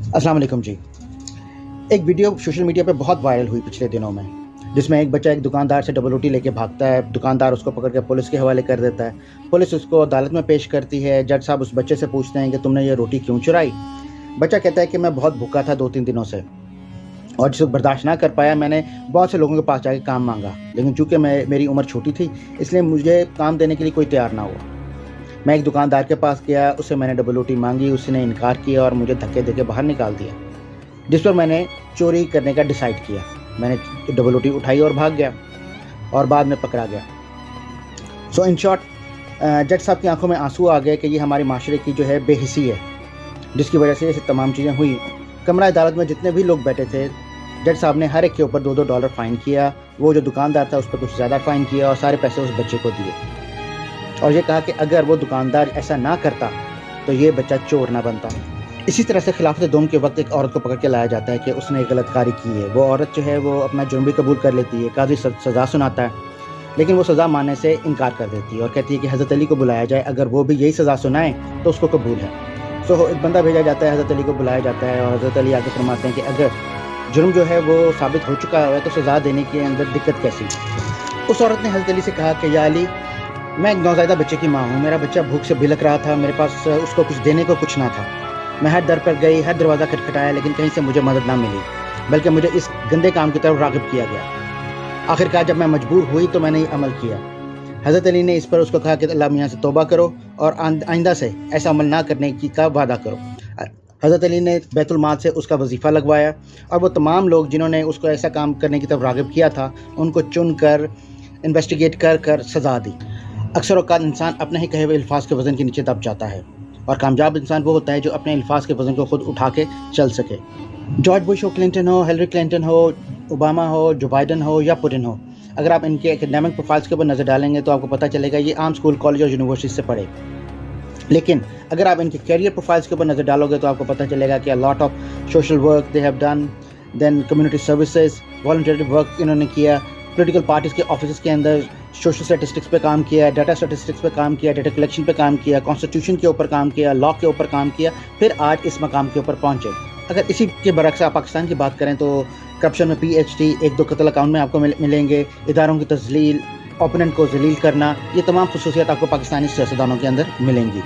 अस्सलाम वालेकुम जी। एक वीडियो सोशल मीडिया पे बहुत वायरल हुई पिछले दिनों में, जिसमें एक बच्चा एक दुकानदार से डबल रोटी लेके भागता है। दुकानदार उसको पकड़ के पुलिस के हवाले कर देता है। पुलिस उसको अदालत में पेश करती है। जज साहब उस बच्चे से पूछते हैं कि तुमने ये रोटी क्यों चुराई। बच्चा कहता है कि मैं बहुत भूखा था 2-3 दिनों से, और जिसको बर्दाश्त ना कर पाया मैंने बहुत से लोगों के पास जाके काम मांगा, लेकिन चूँकि मेरी उम्र छोटी थी इसलिए मुझे काम देने के लिए कोई तैयार ना हुआ। मैं एक दुकानदार के पास गया, उससे मैंने डबल रोटी मांगी, उसने इनकार किया और मुझे धक्के देके बाहर निकाल दिया, जिस पर मैंने चोरी करने का डिसाइड किया। मैंने डबल रोटी उठाई और भाग गया और बाद में पकड़ा गया। सो इन शॉर्ट, जज साहब की आंखों में आंसू आ गए कि ये हमारे माशरे की जो है बेहिसी है, जिसकी वजह से ये तमाम चीज़ें हुई। कमरा अदालत में जितने भी लोग बैठे थे, जज साहब ने हर एक के ऊपर $2-2 फ़ाइन किया। वो जो दुकानदार था उस पर कुछ ज़्यादा फ़ाइन किया और सारे पैसे उस बच्चे को दिए, और ये कहा कि अगर वो दुकानदार ऐसा ना करता तो ये बच्चा चोर ना बनता। इसी तरह से खिलाफत दोम के वक्त एक औरत को पकड़ के लाया जाता है कि उसने एक गलतकारी की है। वो औरत जो है वो अपना जुर्म भी कबूल कर लेती है। काजी सज़ा सुनाता है, लेकिन वो सज़ा मानने से इनकार कर देती है और कहती है कि हज़रत अली को बुलाया जाए, अगर वो भी यही सज़ा सुनाए तो उसको कबूल है। सो एक बंदा भेजा जाता है, हज़रत अली को बुलाया जाता है और हज़रत अली आके फरमाते हैं कि अगर जुर्म जो है वो साबित हो चुका है तो सज़ा देने के अंदर दिक्कत कैसी। उस औरत ने हज़रत अली से कहा कि या अली, मैं एक नौज़ायदा बच्चे की माँ हूँ, मेरा बच्चा भूख से बिलख रहा था, मेरे पास उसको कुछ देने को कुछ ना था। मैं हर दर पर गई, हर दरवाज़ा खटखटाया, लेकिन कहीं से मुझे मदद ना मिली, बल्कि मुझे इस गंदे काम की तरफ राग़िब किया गया। आखिरकार जब मैं मजबूर हुई तो मैंने अमल किया। हज़रत अली ने इस पर उसको कहा कि अल्लाह मियाँ से तौबा करो और आइंदा से ऐसा अमल ना करने की का वादा करो। हज़रत अली ने बैतुल माल से उसका वजीफ़ा लगवाया और वो तमाम लोग जिन्होंने उसको ऐसा काम करने की तरफ राग़िब किया था उनको चुन कर इन्वेस्टिगेट कर सज़ा दी। अक्सर औक़ात इंसान अपने ही कहे हुए अल्फाज के वज़न के नीचे दब जाता है, और कामयाब इंसान वो होता है जो अपने अल्फाज के वज़न को खुद उठा के चल सके। जॉर्ज बुश हो, क्लिंटन हो, हिलरी क्लिंटन हो, ओबामा हो, जो बाइडन हो या पुतिन हो, अगर आप इनके एकेडमिक प्रोफाइल्स के ऊपर नज़र डालेंगे तो आपको पता चलेगा ये आम स्कूल, कॉलेज और यूनिवर्सिटी से पढ़े। लेकिन अगर आप इनके कैरियर प्रोफाइल्स के ऊपर नज़र डालोगे तो आपको पता चलेगा कि lot of social work they have done, then community services, volunteer work इन्होंने किया, पॉलिटिकल पार्टीज़ के ऑफिस के अंदर सोशल स्टैटिस्टिक्स पे काम किया, डाटा स्टैटिस्टिक्स पे काम किया, डाटा कलेक्शन पे काम किया, कॉन्स्टिट्यूशन के ऊपर काम किया, लॉ के ऊपर काम किया, फिर आज इस मकाम के ऊपर पहुँचे। अगर इसी के बरक्स आप पाकिस्तान की बात करें तो करप्शन में PhD, 1-2 कत्ल अकाउंट में आपको मिलेंगे, इदारों की तज़लील, ओपोनेंट को जलील करना, ये तमाम खसूसियात आपको पाकिस्तानी सियासतदानों के अंदर मिलेंगी।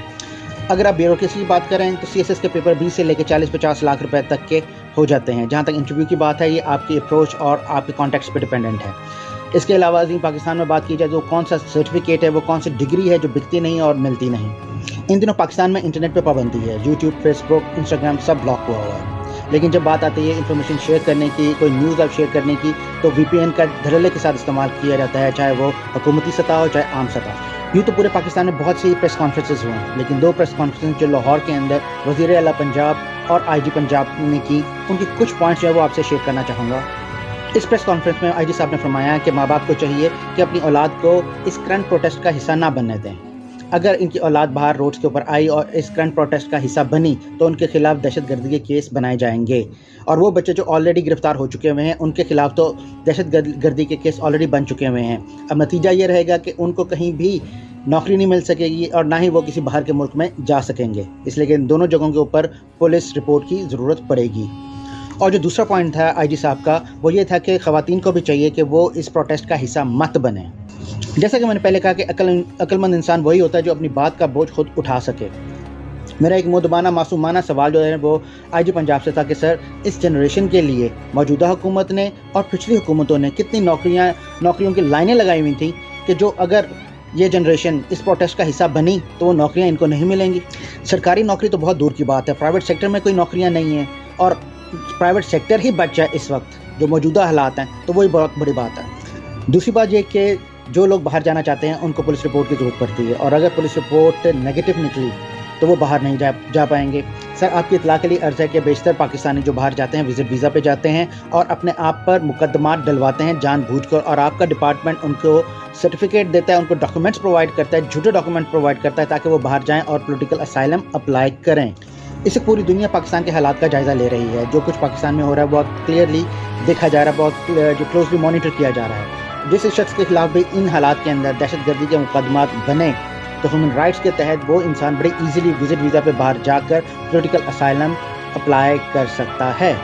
अगर आप ब्यूरोक्रेसी की बात करें तो CSS के पेपर 20 से लेकर 40-50 लाख रुपए तक के हो जाते हैं। जहाँ तक इंटरव्यू की बात है, ये आपकी अप्रोच और आपके कॉन्टेक्ट्स पे डिपेंडेंट है। इसके अलावा अगर पाकिस्तान में बात की जाए तो कौन सा सर्टिफिकेट है, वो कौन सी डिग्री है जो बिकती नहीं और मिलती नहीं। इन दिनों पाकिस्तान में इंटरनेट पे पाबंदी है, यूट्यूब, फेसबुक, इंस्टाग्राम सब ब्लॉक हुआ हुआ है। लेकिन जब बात आती है इन्फॉर्मेशन शेयर करने की, कोई न्यूज़ आप शेयर करने की, तो VPN का धड़ल्ले के साथ इस्तेमाल किया जाता है, चाहे वो हुकूमती सतह हो चाहे आम सतह। यूँ तो पूरे पाकिस्तान में बहुत सी प्रेस कॉन्फ्रेंसेस हुए हैं, लेकिन 2 प्रेस कॉन्फ्रेंस जो लाहौर के अंदर वज़ीर आला पंजाब और IG पंजाब ने की, उनकी कुछ पॉइंट्स जो है वो आपसे शेयर करना चाहूँगा। इस प्रेस कॉन्फ्रेंस में IG साहब ने फरमाया कि माँ बाप को चाहिए कि अपनी औलाद को इस करंट प्रोटेस्ट का हिस्सा ना बनने दें। अगर इनकी औलाद बाहर रोड्स के ऊपर आई और इस करंट प्रोटेस्ट का हिस्सा बनी तो उनके खिलाफ दहशतगर्दी के केस बनाए जाएंगे, और वो बच्चे जो ऑलरेडी गिरफ्तार हो चुके हुए हैं उनके खिलाफ तो दहशतगर्दी के केस ऑलरेडी बन चुके हुए हैं। अब नतीजा ये रहेगा कि उनको कहीं भी नौकरी नहीं मिल सकेगी और ना ही वो किसी बाहर के मुल्क में जा सकेंगे, इसलिए कि इन दोनों जगहों के ऊपर पुलिस रिपोर्ट की ज़रूरत पड़ेगी। और जो दूसरा पॉइंट था IG साहब का, वो ये था कि ख़वातीन को भी चाहिए कि वो इस प्रोटेस्ट का हिस्सा मत बने। जैसा कि मैंने पहले कहा कि अक्लमंद इंसान वही होता है जो अपनी बात का बोझ खुद उठा सके। मेरा एक मुद्दबाना मासूमाना सवाल जो है वो IG पंजाब से था कि सर, इस जनरेशन के लिए मौजूदा हुकूमत ने और पिछली हुकूमतों ने कितनी नौकरियों की लाइनें लगाई हुई थी कि जो अगर ये जनरेशन इस प्रोटेस्ट का हिस्सा बनी तो वो नौकरियाँ इनको नहीं मिलेंगी। सरकारी नौकरी तो बहुत दूर की बात है, प्राइवेट सेक्टर में कोई नौकरियाँ नहीं हैं, और प्राइवेट सेक्टर ही बच जाए इस वक्त जो मौजूदा हालात हैं तो वही बहुत बड़ी बात है। दूसरी बात ये कि जो लोग बाहर जाना चाहते हैं उनको पुलिस रिपोर्ट की ज़रूरत पड़ती है, और अगर पुलिस रिपोर्ट नेगेटिव निकली तो वो बाहर नहीं जा पाएंगे। सर, आपकी इत्तला के लिए अर्ज़ है कि बेशतर पाकिस्तानी जो बाहर जाते हैं विज़िट वीज़ा पे जाते हैं और अपने आप पर मुकदमात डलवाते हैं जानबूझकर, और आपका डिपार्टमेंट उनको सर्टिफिकेट देता है, उनको डॉक्यूमेंट्स प्रोवाइड करता है, झूठे डॉक्यूमेंट प्रोवाइड करता है ताकि वो बाहर जाएँ और पॉलिटिकल असाइलम अप्लाई करें। इससे पूरी दुनिया पाकिस्तान के हालात का जायज़ा ले रही है। जो कुछ पाकिस्तान में हो रहा है बहुत क्लियरली देखा जा रहा है, बहुत जो क्लोजली मॉनिटर किया जा रहा है। जिस शख्स के खिलाफ भी इन हालात के अंदर दहशतगर्दी के मुकदमात बने तो ह्यूमन राइट्स के तहत वो इंसान बड़े ईजिली विजिट वीज़ा पे बाहर जाकर पॉलिटिकल असाइलम अप्लाई कर सकता है।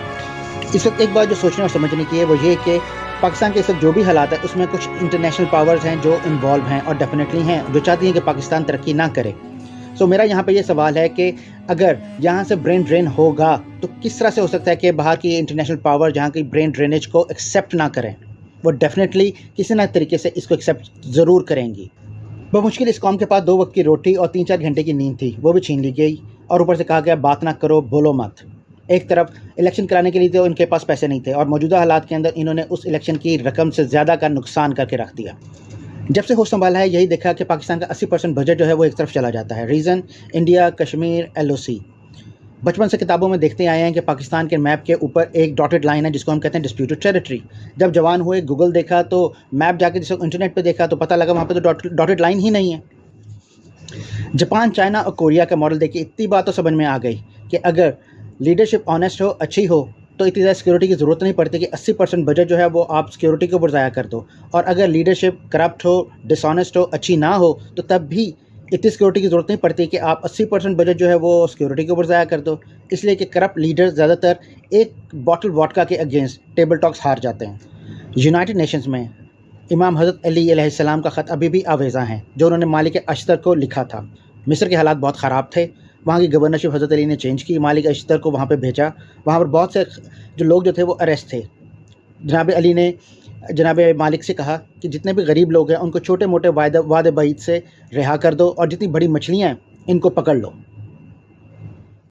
इस वक्त एक बात जो सोचने और समझने की है वो ये कि पाकिस्तान के इस वक्त जो भी हालात है उसमें कुछ इंटरनेशनल पावर्स हैं जो इन्वॉल्व हैं और डेफिनेटली हैं जो चाहती हैं कि पाकिस्तान तरक्की ना करे। सो मेरा यहाँ पे ये सवाल है कि अगर यहाँ से ब्रेन ड्रेन होगा तो किस तरह से हो सकता है कि बाहर की इंटरनेशनल पावर जहाँ की ब्रेन ड्रेनेज को एक्सेप्ट ना करें। वो डेफिनेटली किसी न तरीके से इसको एक्सेप्ट ज़रूर करेंगी। बमुश्किल इस कौम के पास 2 वक्त की रोटी और 3-4 घंटे की नींद थी, वो भी छीन ली गई और ऊपर से कहा गया बात ना करो, बोलो मत। एक तरफ इलेक्शन कराने के लिए तो इनके पास पैसे नहीं थे और मौजूदा हालात के अंदर इन्होंने उस इलेक्शन की रकम से ज़्यादा का नुकसान करके रख दिया। जब से होश संभाला है यही देखा कि पाकिस्तान का 80% बजट जो है वो एक तरफ चला जाता है। Reason India, Kashmir, LOC। बचपन से किताबों में देखते आए हैं कि पाकिस्तान के मैप के ऊपर एक डॉटेड लाइन है जिसको हम कहते हैं डिस्प्यूटेड टेरिटरी। जब जवान हुए गूगल देखा तो मैप जाके जिसको इंटरनेट पे देखा तो पता लगा वहाँ पे तो डॉटेड लाइन ही नहीं है। जापान, चाइना और कोरिया का मॉडल देखिए, इतनी बात तो समझ में आ गई कि अगर लीडरशिप ऑनेस्ट हो, अच्छी हो तो इतनी ज़्यादा सिक्योरिटी की ज़रूरत नहीं पड़ती कि 80% बजट जो है वो आप सिक्योरिटी के ऊपर ज़ाया कर दो। और अगर लीडरशिप करप्ट हो, डिसऑनेस्ट हो, अच्छी ना हो तो तब भी इतनी सिक्योरिटी की ज़रूरत नहीं पड़ती कि आप 80% बजट जो है वो सिक्योरिटी के ऊपर ज़ाया कर दो। इसलिए कि करप्ट लीडर ज़्यादातर एक बॉटल वोडका के अगेंस्ट टेबल टॉक्स हार जाते हैं। यूनाइटेड नेशंस में इमाम हज़रत अली अलैहिस्सलाम का ख़त अभी भी आवेज़ा हैं जो उन्होंने मालिक अश्तर को लिखा था। मिस्र के हालात बहुत ख़राब थे, वहाँ की गवर्नरशिप हज़रत अली ने चेंज की, मालिक अश्तर को वहाँ पे भेजा। वहाँ पर बहुत से जो लोग जो थे वो अरेस्ट थे। जनाब अली ने जनाब मालिक से कहा कि जितने भी गरीब लोग हैं उनको छोटे मोटे वादे बईद से रिहा कर दो और जितनी बड़ी मछलियाँ हैं इनको पकड़ लो।